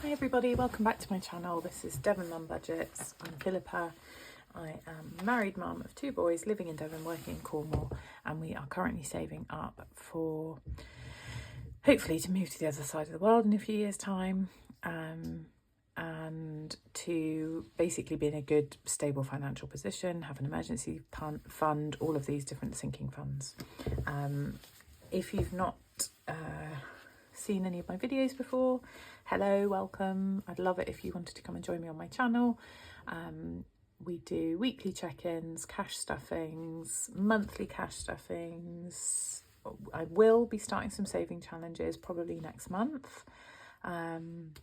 Hi everybody, welcome back to my channel. This is Devon Mum Budgets. I'm Philippa. I am a married mum of two boys living in Devon, working in Cornwall, and we are currently saving up for hopefully to move to the other side of the world in a few years' time, and to basically be in a good, stable financial position, have an emergency fund, all of these different sinking funds. If you've not seen any of my videos before, hello, welcome. I'd love it if you wanted to come and join me on my channel. We do weekly check-ins, cash stuffings, monthly cash stuffings. I will be starting some saving challenges probably next month. And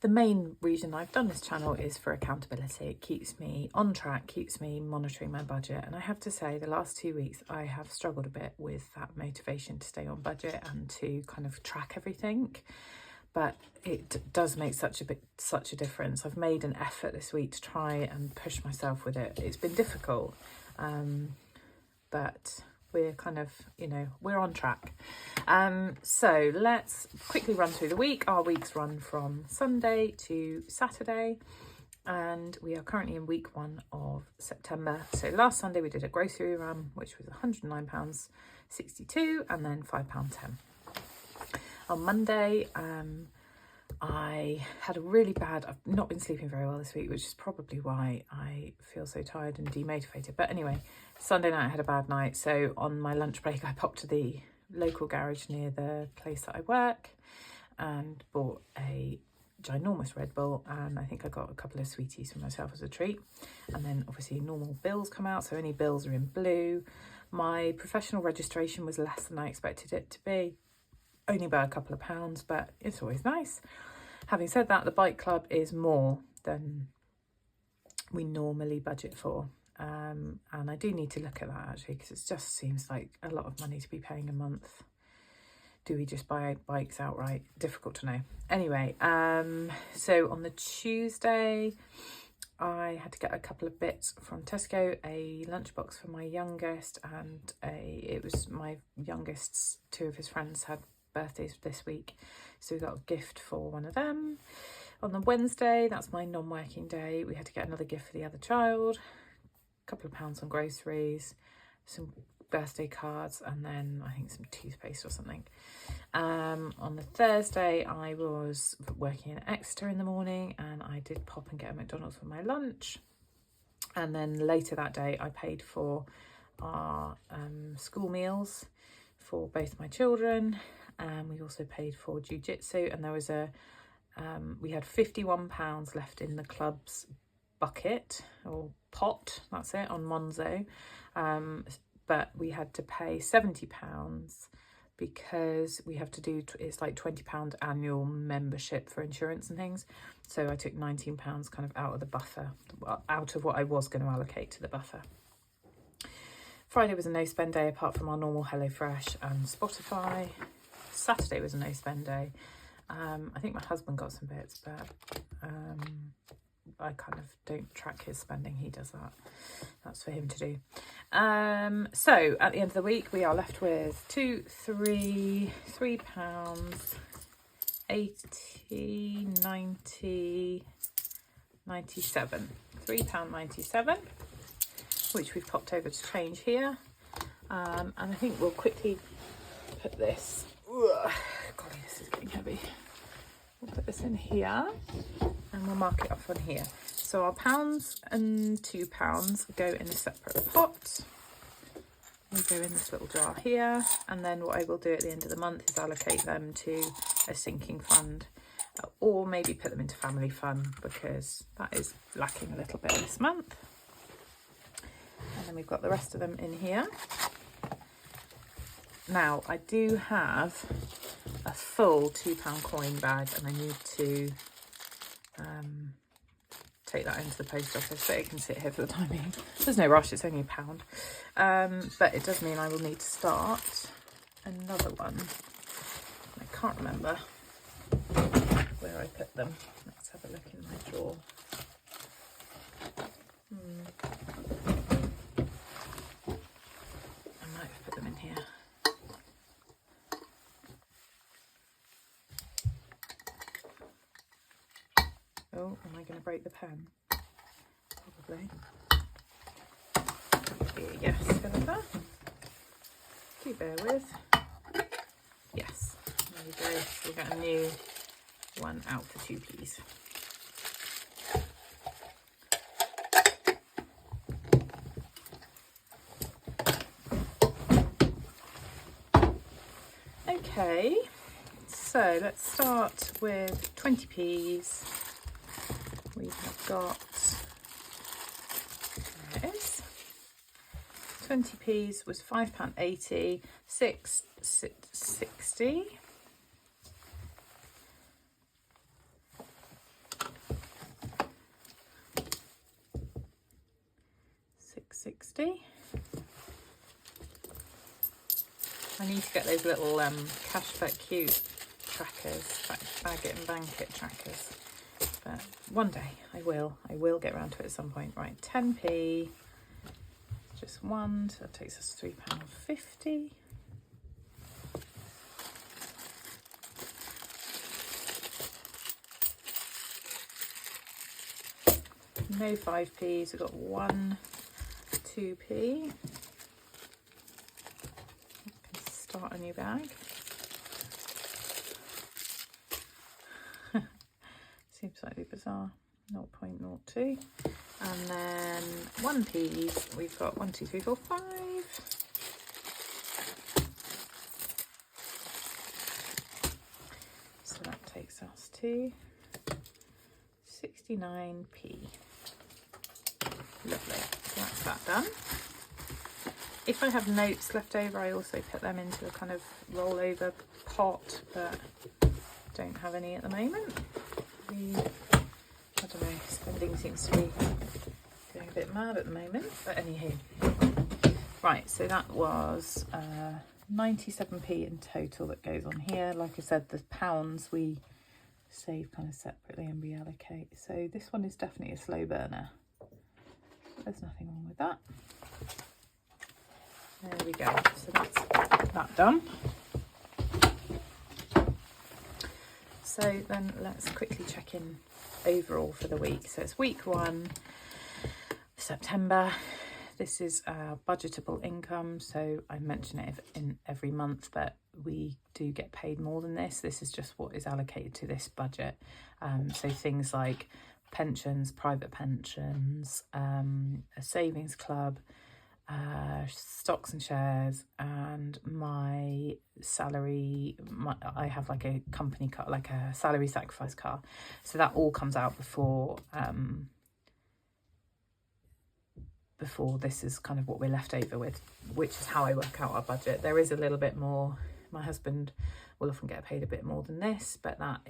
the main reason I've done this channel is for accountability. It keeps me on track, keeps me monitoring my budget. And I have to say, the last 2 weeks, I have struggled a bit with that motivation to stay on budget and to kind of track everything. But it does make such a difference. I've made an effort this week to try and push myself with it. It's been difficult, but we're kind of, we're on track. So let's quickly run through the week. Our weeks run from Sunday to Saturday, and we are currently in week 1 of September. So last Sunday we did a grocery run, which was £109.62 and then £5.10. On Monday, I had a really bad, I've not been sleeping very well this week, which is probably why I feel so tired and demotivated. But anyway, Sunday night I had a bad night. So on my lunch break, I popped to the local garage near the place that I work and bought a ginormous Red Bull. And I think I got a couple of sweeties for myself as a treat. And then obviously normal bills come out. So any bills are in blue. My professional registration was less than I expected it to be. Only by a couple of pounds, but it's always nice. Having said that, the bike club is more than we normally budget for. And I do need to look at that actually, because it just seems like a lot of money to be paying a month. Do we just buy bikes outright? Difficult to know. Anyway, so on the Tuesday, I had to get a couple of bits from Tesco, a lunchbox for my youngest, and it was my youngest's, 2 of his friends had birthdays this week, so we got a gift for one of them. On the Wednesday, that's my non-working day, we had to get another gift for the other child, a couple of pounds on groceries, some birthday cards, and then I think some toothpaste or something. On the Thursday, I was working in Exeter in the morning, and I did pop and get a McDonald's for my lunch. And then later that day, I paid for our school meals for both my children. We also paid for jiu-jitsu, and there was we had £51 left in the club's bucket or pot, that's it, on Monzo. But we had to pay £70 because we have to do, it's like £20 annual membership for insurance and things. So I took £19 kind of out of the buffer, out of what I was going to allocate to the buffer. Friday was a no spend day apart from our normal HelloFresh and Spotify. Saturday was a no spend day. I think my husband got some bits, but I kind of don't track his spending. He does that. That's for him to do. So at the end of the week, we are left with £3, 80, 90, 97. £3.97, which we've popped over to change here. And I think we'll quickly put this, golly, this is getting heavy. We'll put this in here and we'll mark it off on here. So our £1 and £2 go in a separate pot. They go in this little jar here, and then what I will do at the end of the month is allocate them to a sinking fund, or maybe put them into family fun, because that is lacking a little bit this month. And then we've got the rest of them in here. Now I do have a full £2 coin bag, and I need to take that into the post office, but it can sit here for the time being. There's no rush, it's only £1. But it does mean I will need to start another one. I can't remember where I put them. Let's have a look in my drawer. I might have put them in here. Oh, am I going to break the pen? Probably. Yes, Philippa. Do bear with. Yes, there we go. We've got a new one out for 2p. Okay, so let's start with 20p's. We have got, there it is. 20p's was £5.80, 6.60. £6.60. I need to get those little Cashback Cute trackers, bag it and bank it trackers. But one day I will get around to it at some point. Right, 10p, just one, so that takes us £3.50. No 5p's, we've got 1, 2p. Start a new bag. Seems slightly bizarre. 0.02. And then 1p, we've got 1, 2, 3, 4, 5. So that takes us to 69p. Lovely. So that's that done. If I have notes left over, I also put them into a kind of rollover pot, but don't have any at the moment. I don't know, spending seems to be going a bit mad at the moment, but anywho. Right, so that was 97p in total that goes on here. Like I said, the pounds we save kind of separately and reallocate. So this one is definitely a slow burner. There's nothing wrong with that. There we go, so that's that done. So then let's quickly check in overall for the week. So it's week 1, September. This is our budgetable income. So I mention it in every month, but we do get paid more than this. This is just what is allocated to this budget. So things like pensions, private pensions, a savings club, stocks and shares, and my salary. I have like a company car, like a salary sacrifice car, so that all comes out before this is kind of what we're left over with, which is how I work out our budget. There is a little bit more. My husband will often get paid a bit more than this, but that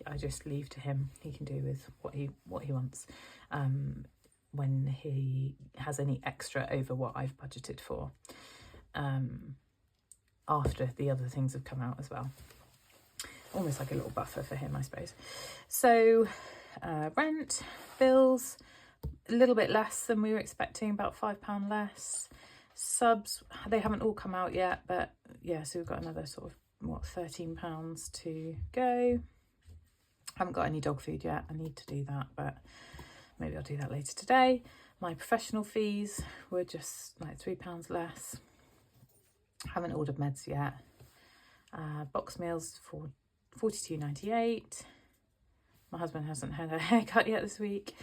I just leave to him. He can do with what he wants. When he has any extra over what I've budgeted for, after the other things have come out as well. Almost like a little buffer for him, I suppose. So rent, bills, a little bit less than we were expecting, about £5 less. Subs, they haven't all come out yet, but yeah, so we've got another sort of, £13 to go. Haven't got any dog food yet. I need to do that, but maybe I'll do that later today. My professional fees were just like £3 less. Haven't ordered meds yet. Box meals for £42.98. My husband hasn't had a haircut yet this week.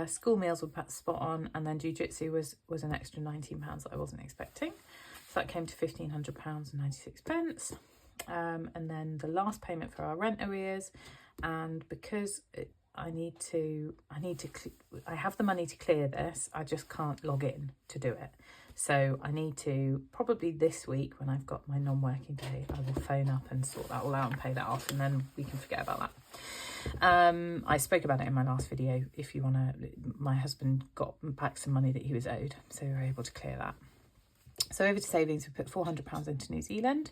School meals were spot on, and then jiu-jitsu was an extra £19 that I wasn't expecting. So that came to £1,500.96. And then the last payment for our rent arrears, and because I have the money to clear this, I just can't log in to do it. So I need to, probably this week when I've got my non-working day, I will phone up and sort that all out and pay that off, and then we can forget about that. I spoke about it in my last video. If you want to, my husband got back some money that he was owed, so we were able to clear that. So over to savings, we put £400 into New Zealand.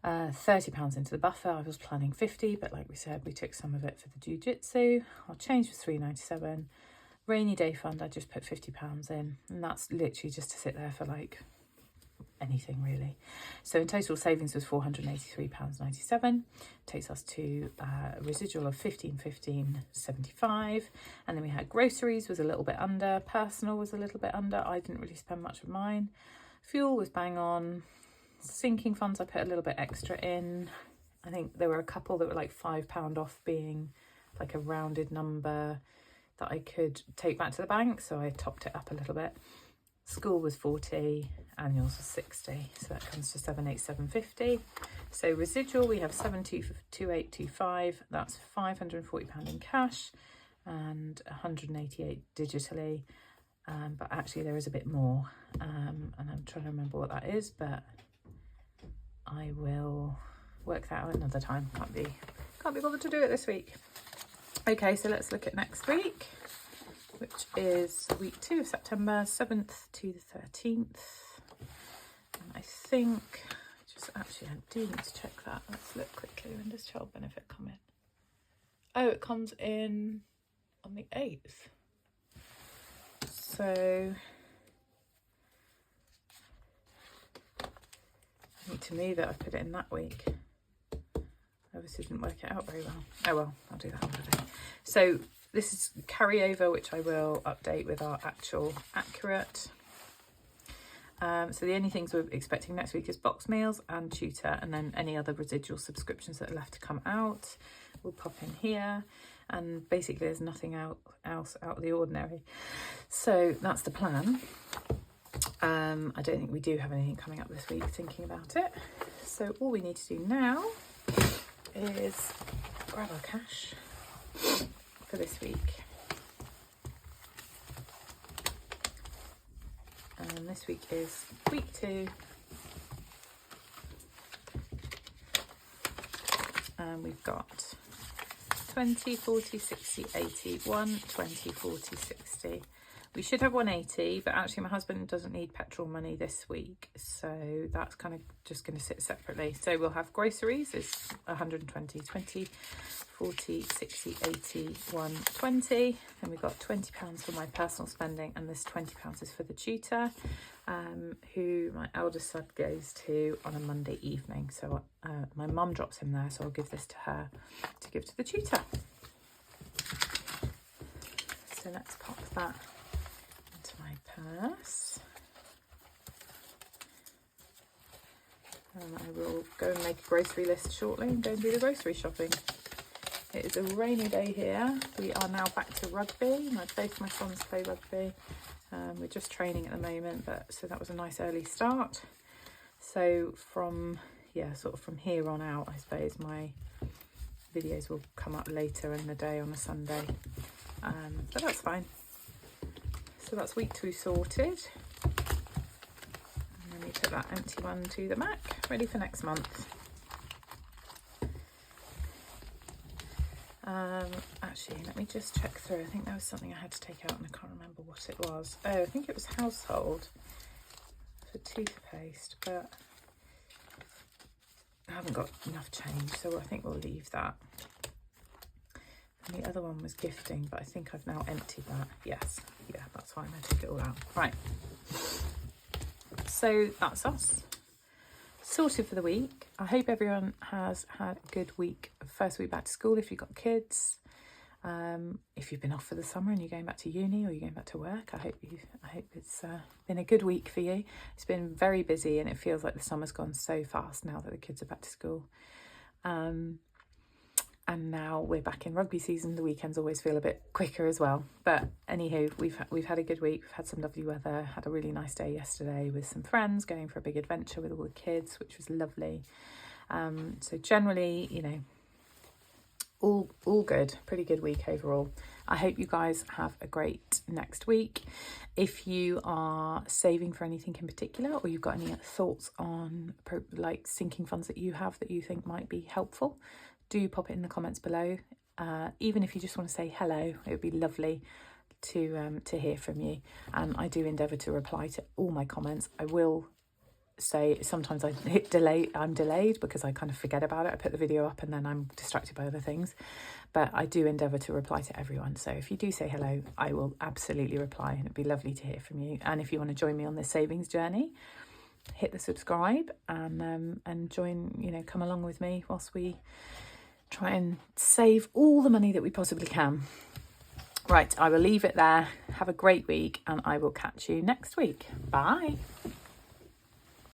£30 into the buffer. I was planning 50, but like we said, we took some of it for the jiu-jitsu. Our change was £3.97. Rainy day fund, I just put £50 in, and that's literally just to sit there for like anything really. So in total, savings was £483.97, takes us to a residual of 1515.75. And then we had groceries was a little bit under, personal was a little bit under. I didn't really spend much of mine. Fuel was bang on. Sinking funds, I put a little bit extra in. I think there were a couple that were like £5 off, being like a rounded number that I could take back to the bank, so I topped it up a little bit. School was 40, annuals was 60, so that comes to 787.50. So residual, we have 722825, that's £540 in cash and 188 digitally. But actually there is a bit more, and I'm trying to remember what that is, but I will work that out another time. Can't be bothered to do it this week. Okay, so let's look at next week, which is week 2 of September, 7th to the 13th. And I think, I do need to check that. Let's look quickly. When does child benefit come in? Oh, it comes in on the 8th. So I think to me that I put it in that week. Obviously didn't work it out very well. Oh well, I'll do that another day. So this is carryover, which I will update with our actual accurate. So the only things we're expecting next week is box meals and tutor, and then any other residual subscriptions that are left to come out will pop in here. And basically there's nothing else out of the ordinary. So that's the plan. I don't think we do have anything coming up this week, thinking about it. So all we need to do now is grab our cash for this week. And this week is week 2. And we've got 20, 40, 60, 80, 1, 20, 40, 60. We should have 180, but actually my husband doesn't need petrol money this week, so that's kind of just going to sit separately. So we'll have groceries is 120, 20, 40, 60, 80, 1, 20. And we've got £20 for my personal spending, and this £20 is for the tutor, who my eldest son goes to on a Monday evening. So my mum drops him there, so I'll give this to her to give to the tutor. So let's pop that into my purse. And I will go and make a grocery list shortly and go and do the grocery shopping. It is a rainy day here. We are now back to rugby. Both my sons play rugby. We're just training at the moment, but so that was a nice early start. So from here on out, I suppose my videos will come up later in the day on a Sunday, but that's fine. So that's week 2 sorted, and then we put that empty one to the Mac, ready for next month. Actually, let me just check through. I think there was something I had to take out and I can't remember what it was. Oh, I think it was household for toothpaste, but I haven't got enough change, so I think we'll leave that. And the other one was gifting, but I think I've now emptied that. Yes, yeah, that's fine. I took it all out. Right. So that's us. Sorted for the week. I hope everyone has had a good week. First week back to school if you've got kids. If you've been off for the summer and you're going back to uni or you're going back to work, I hope it's been a good week for you. It's been very busy and it feels like the summer's gone so fast now that the kids are back to school. And now we're back in rugby season. The weekends always feel a bit quicker as well. But anywho, we've had a good week. We've had some lovely weather. Had a really nice day yesterday with some friends, going for a big adventure with all the kids, which was lovely. So generally, you know, all good. Pretty good week overall. I hope you guys have a great next week. If you are saving for anything in particular, or you've got any thoughts on like sinking funds that you have that you think might be helpful, do pop it in the comments below. Even if you just want to say hello, it would be lovely to hear from you. And I do endeavour to reply to all my comments. I will say sometimes I'm delayed because I kind of forget about it. I put the video up and then I'm distracted by other things, but I do endeavour to reply to everyone. So if you do say hello, I will absolutely reply, and it'd be lovely to hear from you. And if you want to join me on this savings journey, hit the subscribe and join, you know, come along with me whilst we try and save all the money that we possibly can. Right, I will leave it there. Have a great week, and I will catch you next week. Bye.